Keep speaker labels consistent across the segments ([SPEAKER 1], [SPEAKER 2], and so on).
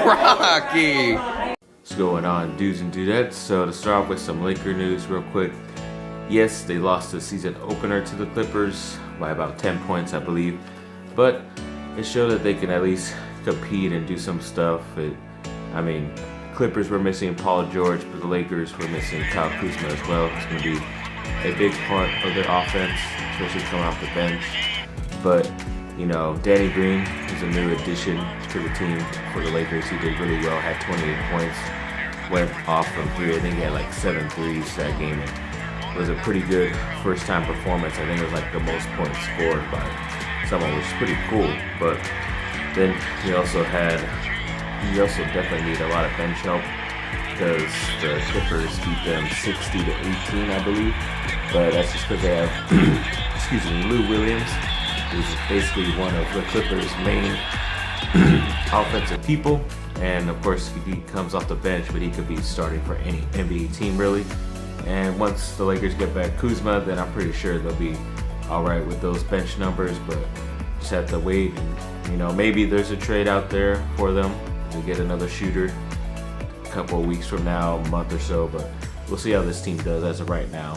[SPEAKER 1] Rocky.
[SPEAKER 2] What's going on, dudes and dudettes? So to start off with some Laker news real quick. Yes, they lost the season opener to the Clippers by about 10 points, I believe. But it showed that they can at least compete and do some stuff. Clippers were missing Paul George, but the Lakers were missing Kyle Kuzma as well. It's going to be a big part of their offense, especially coming off the bench. But, Danny Green is a new addition to the team for the Lakers. He did really well, had 28 points, went off from three. I think he had like 7 threes that game. It was a pretty good first-time performance. I think it was like the most points scored by someone, which is pretty cool. But then he also definitely need a lot of bench help because the Clippers beat them 60 to 18, I believe. But that's just because they have, Lou Williams, who's basically one of the Clippers' main offensive people. And of course, he comes off the bench, but he could be starting for any NBA team, really. And once the Lakers get back Kuzma, then I'm pretty sure they'll be all right with those bench numbers. But just have to wait, and maybe there's a trade out there for them to get another shooter a couple of weeks from now, a month or so. But we'll see how this team does as of right now,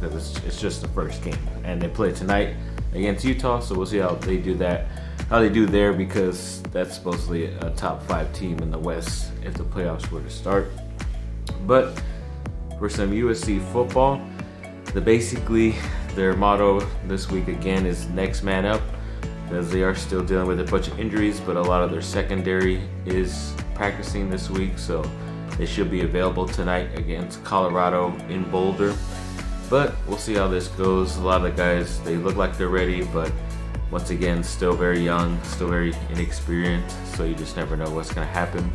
[SPEAKER 2] because it's just the first game, and they play tonight against Utah. So we'll see how they do there, because that's supposedly a top 5 team in the West if the playoffs were to start. But for some USC football, their motto this week again is next man up, because they are still dealing with a bunch of injuries, but a lot of their secondary is practicing this week, so they should be available tonight against Colorado in Boulder. But we'll see how this goes. A lot of the guys, they look like they're ready, but once again, still very young, still very inexperienced, so you just never know what's going to happen.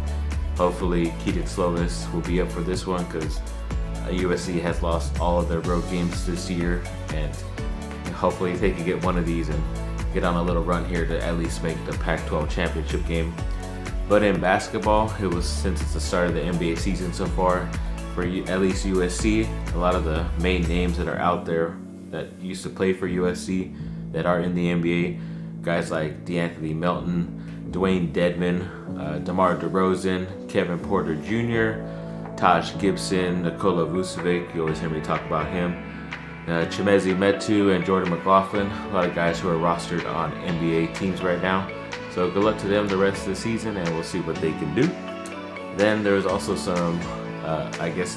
[SPEAKER 2] Hopefully Keaton Slovis will be up for this one, because USC has lost all of their road games this year, and hopefully they can get one of these and get on a little run here to at least make the Pac-12 championship game. But in basketball, since it's the start of the NBA season so far, for at least USC, a lot of the main names that are out there that used to play for USC that are in the NBA, guys like DeAnthony Melton, Dwayne Dedman, DeMar DeRozan, Kevin Porter Jr., Taj Gibson, Nikola Vucevic, you always hear me talk about him, Chimezi Metu, and Jordan McLaughlin, a lot of guys who are rostered on NBA teams right now. So good luck to them the rest of the season, and we'll see what they can do. Then there's also some,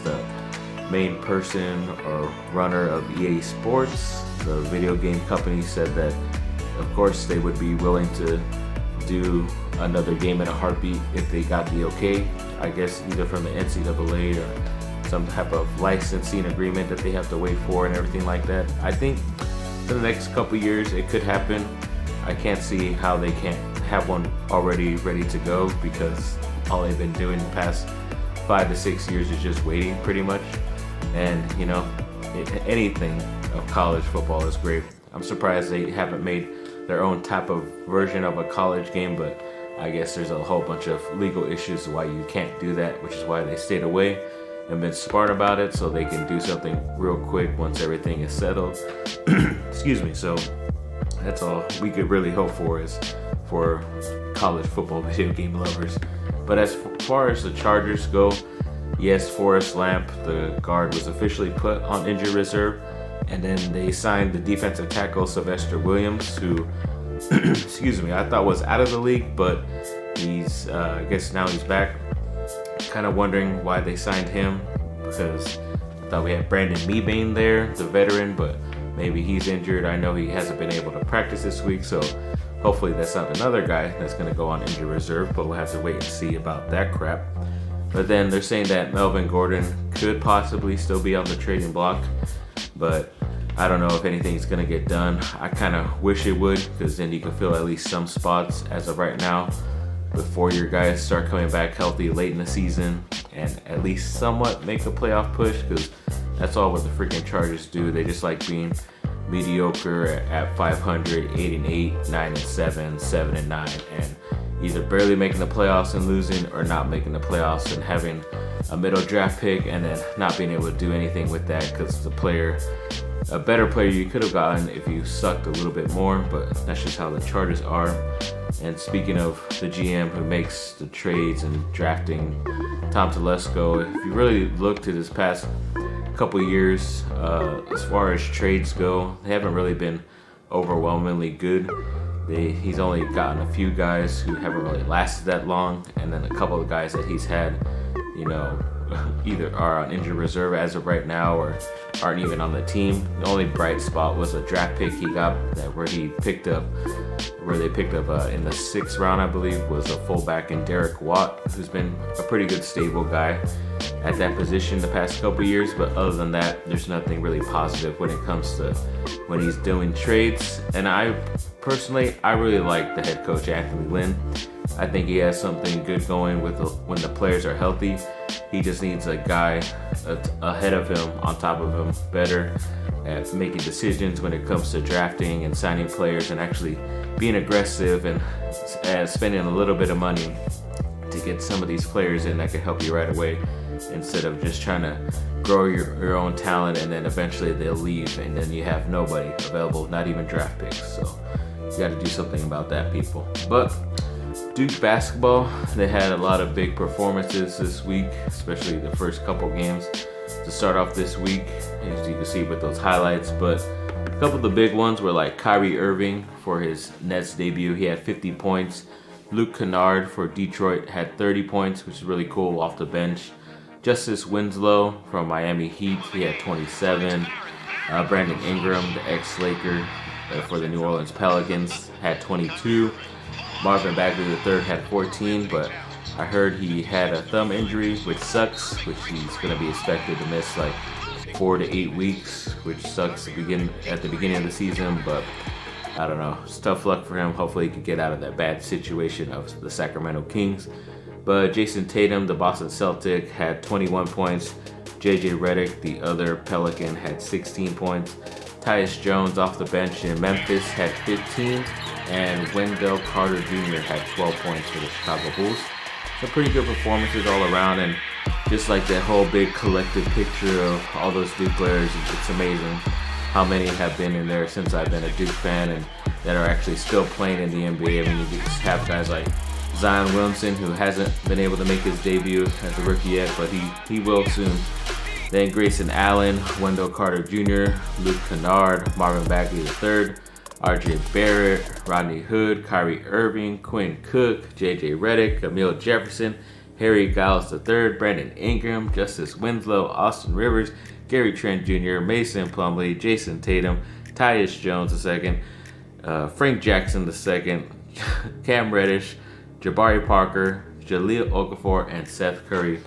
[SPEAKER 2] the main person or runner of EA Sports, the video game company, said that of course they would be willing to do another game in a heartbeat if they got the okay, I guess either from the NCAA or some type of licensing agreement that they have to wait for and everything like that. I think for the next couple years it could happen. I can't see how they can't have one already ready to go, because all they've been doing the past 5 to 6 years is just waiting pretty much. And anything of college football is great. I'm surprised they haven't made their own type of version of a college game, but I guess there's a whole bunch of legal issues why you can't do that, which is why they stayed away and been smart about it, so they can do something real quick once everything is settled. Excuse me. So that's all we could really hope for, is for college football video game lovers. But as far as the Chargers go, yes, Forrest Lamp, the guard, was officially put on injury reserve, and then they signed the defensive tackle Sylvester Williams, who I thought was out of the league, but he's I guess now he's back. Kind of wondering why they signed him, because I thought we had Brandon Mebane there, the veteran, but maybe he's injured. I know he hasn't been able to practice this week, so hopefully that's not another guy that's going to go on injury reserve, but we'll have to wait and see about that crap. But then they're saying that Melvin Gordon could possibly still be on the trading block, but I don't know if anything's going to get done. I kind of wish it would, because then you can fill at least some spots as of right now before your guys start coming back healthy late in the season, and at least somewhat make a playoff push, because that's all what the freaking Chargers do. They just like being mediocre at 500, 8-8, 9-7, 7-9, and either barely making the playoffs and losing, or not making the playoffs and having a middle draft pick and then not being able to do anything with that, because a better player you could have gotten if you sucked a little bit more. But that's just how the Chargers are. And speaking of the GM who makes the trades and drafting, Tom Telesco, if you really looked at his past couple years, as far as trades go, they haven't really been overwhelmingly good. He's only gotten a few guys who haven't really lasted that long, and then a couple of guys that he's had, either are on injured reserve as of right now or aren't even on the team. The only bright spot was a draft pick he got where they picked up in the 6th round, I believe, was a fullback in Derek Watt, who's been a pretty good stable guy at that position the past couple years. But other than that, there's nothing really positive when it comes to when he's doing trades. And I really like the head coach Anthony Lynn. I think he has something good going when the players are healthy. He just needs a guy ahead of him, on top of him, better at making decisions when it comes to drafting and signing players and actually being aggressive and spending a little bit of money to get some of these players in that can help you right away, instead of just trying to grow your own talent and then eventually they'll leave and then you have nobody available, not even draft picks. So you got to do something about that, people. But Duke basketball, they had a lot of big performances this week, especially the first couple games to start off this week, as you can see with those highlights. But a couple of the big ones were like Kyrie Irving for his Nets debut. He had 50 points. Luke Kennard for Detroit had 30 points, which is really cool off the bench. Justice Winslow from Miami Heat, he had 27. Brandon Ingram, the ex-Laker for the New Orleans Pelicans, had 22. Marvin Bagley III had 14, but I heard he had a thumb injury, which sucks, which he's going to be expected to miss like 4 to 8 weeks, which sucks at the beginning of the season, but I don't know. It's tough luck for him. Hopefully he can get out of that bad situation of the Sacramento Kings. But Jason Tatum, the Boston Celtic, had 21 points. JJ Redick, the other Pelican, had 16 points. Tyus Jones off the bench in Memphis had 15. And Wendell Carter Jr. had 12 points for the Chicago Bulls. So pretty good performances all around, and just like that whole big collective picture of all those Duke players, it's amazing how many have been in there since I've been a Duke fan and that are actually still playing in the NBA. I mean, you just have guys like Zion Williamson, who hasn't been able to make his debut as a rookie yet, but he will soon. Then Grayson Allen, Wendell Carter Jr., Luke Kennard, Marvin Bagley III, RJ Barrett, Rodney Hood, Kyrie Irving, Quinn Cook, JJ Redick, Emile Jefferson, Harry Giles III, Brandon Ingram, Justice Winslow, Austin Rivers, Gary Trent Jr., Mason Plumlee, Jason Tatum, Tyus Jones II, Frank Jackson II, Cam Reddish, Jabari Parker, Jahlil Okafor, and Seth Curry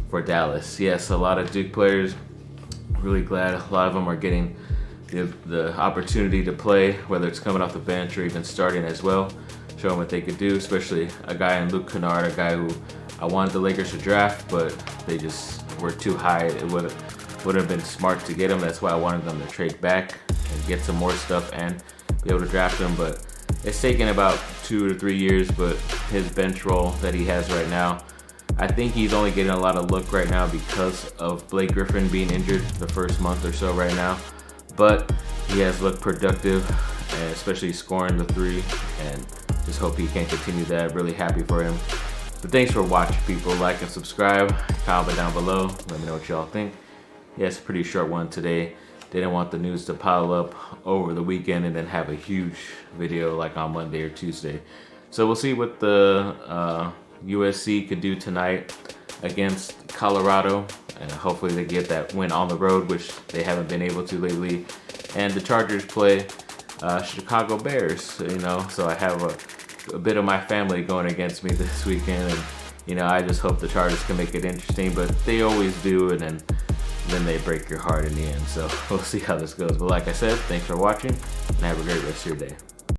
[SPEAKER 2] for Dallas. Yes, a lot of Duke players. Really glad a lot of them are getting the opportunity to play, whether it's coming off the bench or even starting as well, showing what they could do, especially a guy in Luke Kennard, a guy who I wanted the Lakers to draft, but they just were too high. It would have been smart to get him. That's why I wanted them to trade back and get some more stuff and be able to draft him. But it's taken about 2 to 3 years, but his bench role that he has right now, I think he's only getting a lot of look right now because of Blake Griffin being injured the first month or so right now. But he has looked productive, and especially scoring the 3, and just hope he can continue that. Really happy for him. But thanks for watching, people. Like and subscribe. Comment down below. Let me know what y'all think. Yeah, it's a pretty short one today. Didn't want the news to pile up over the weekend and then have a huge video like on Monday or Tuesday. So we'll see what the USC could do tonight against Colorado, and hopefully they get that win on the road, which they haven't been able to lately. And the Chargers play Chicago Bears, so I have a bit of my family going against me this weekend, and I just hope the Chargers can make it interesting, but they always do, and then they break your heart in the end. So we'll see how this goes. But like I said, thanks for watching, and have a great rest of your day.